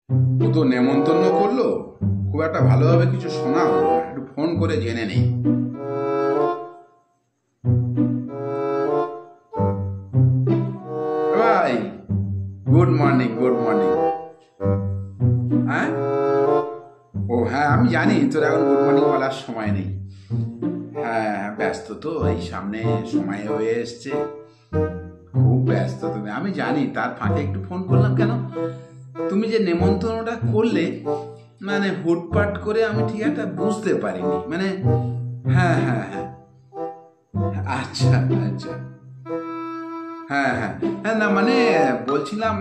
ও তো নেমন্তন্ন করলো, খুব একটা ভালোভাবে কিছু শোনা হলো না, একটু ফোন করে জেনে নেই। ভাই, গুড মর্নিং, গুড মর্নিং। হ্যাঁ, ও হ্যাঁ, আমি জানি তোর এখন গুড মর্নিং বলার সময় নেই। হ্যাঁ, ব্যস্ত তো, এই সামনে সময় হয়ে এসছে, খুব ব্যস্ত তুমি, আমি জানি। তার ফাঁকে একটু ফোন করলাম কেন, তুমি যে নেমন্তন্নটা করলে, মানে হুটপাট করে আমি ঠিক একটা বুঝতে পারিনি, মানে। হ্যাঁ হ্যাঁ হ্যাঁ, আচ্ছা আচ্ছা, হ্যাঁ হ্যাঁ হ্যাঁ, না মানে বলছিলাম,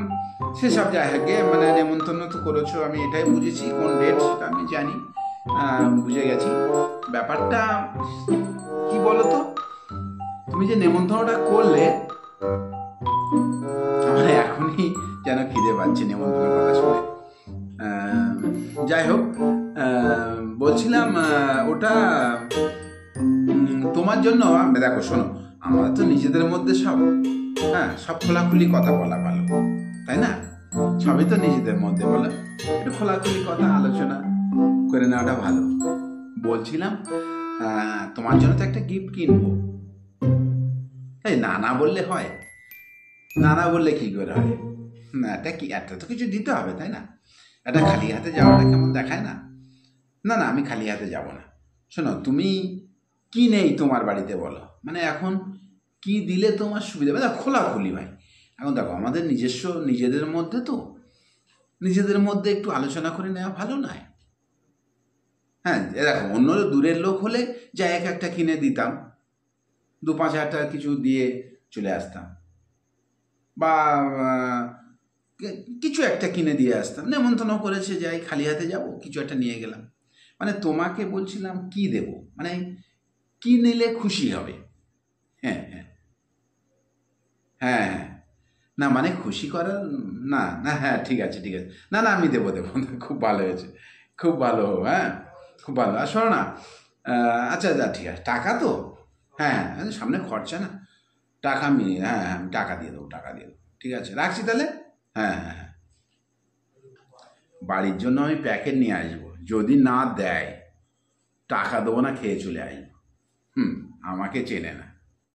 সেসব যাই হোক গে, মানে নেমন্তন্ন তো করেছো, আমি এটাই বুঝেছি, কোন ডেট সেটা আমি জানি, বুঝে গেছি। ব্যাপারটা কি বলো তো, তুমি যে নেমন্তন্নটা করলে, আমার এখনই যেন খিদে পাচ্ছে নেমন্তন্ন কথা শুনে। আহ, যাই হোক, বলছিলাম ওটা তোমার জন্য, দেখো শোনো, আমরা তো নিজেদের মধ্যে সব, হ্যাঁ, সব খোলাখুলি কথা বলা ভালো, তাই না? সবই তো নিজেদের মধ্যে বলো, একটু খোলাখুলি কথা আলোচনা করে নেওয়াটা ভালো। বলছিলাম তোমার জন্য তো একটা গিফট কিনবো। এই না না বললে হয়? না না বললে কি করে হয়? না, এটা কি, একটা তো কিছু দিতে হবে, তাই না? এটা খালি হাতে যাওয়াটা কেমন দেখায় না? না না, আমি খালি হাতে যাব না। শোনো, তুমি কি নেই তোমার বাড়িতে বলো, মানে এখন কি দিলে তোমার সুবিধা হবে? দেখো, খোলাখুলি ভাই, এখন দেখো আমাদের নিজস্ব, নিজেদের মধ্যে তো, নিজেদের মধ্যে একটু আলোচনা করে নেওয়া ভালো নয়? হ্যাঁ, দেখো অন্য দূরের লোক হলে যা এক একটা কিনে দিতাম, 2-5 হাজার টাকা কিছু দিয়ে চলে আসতাম, বা কিছু একটা কিনে দিয়ে আসতাম। নেমন্তন্ন করেছে, যাই খালি হাতে যাব, কিছু একটা নিয়ে গেলাম। মানে তোমাকে বলছিলাম কি দেব, মানে কি নিলে খুশি হবে? হ্যাঁ হ্যাঁ হ্যাঁ হ্যাঁ, না মানে খুশি করার, না না, হ্যাঁ ঠিক আছে ঠিক আছে, না না আমি দেবো দেবো, খুব ভালো হয়েছে, খুব ভালো, হ্যাঁ খুব ভালো। আর শোনো না, আচ্ছা আচ্ছা ঠিক আছে, টাকা তো, হ্যাঁ হ্যাঁ, সামনে খরচা না, টাকা আমি, হ্যাঁ হ্যাঁ, আমি টাকা দিয়ে দেবো, টাকা দিয়ে দেবো, ঠিক আছে, রাখছি তাহলে। হ্যাঁ হ্যাঁ হ্যাঁ, বাড়ির জন্য আমি প্যাকেট নিয়ে আসবো, যদি না দেয় টাকা দেবো না, খেয়ে চলে আসবো। হুম, আমাকে চেনে না।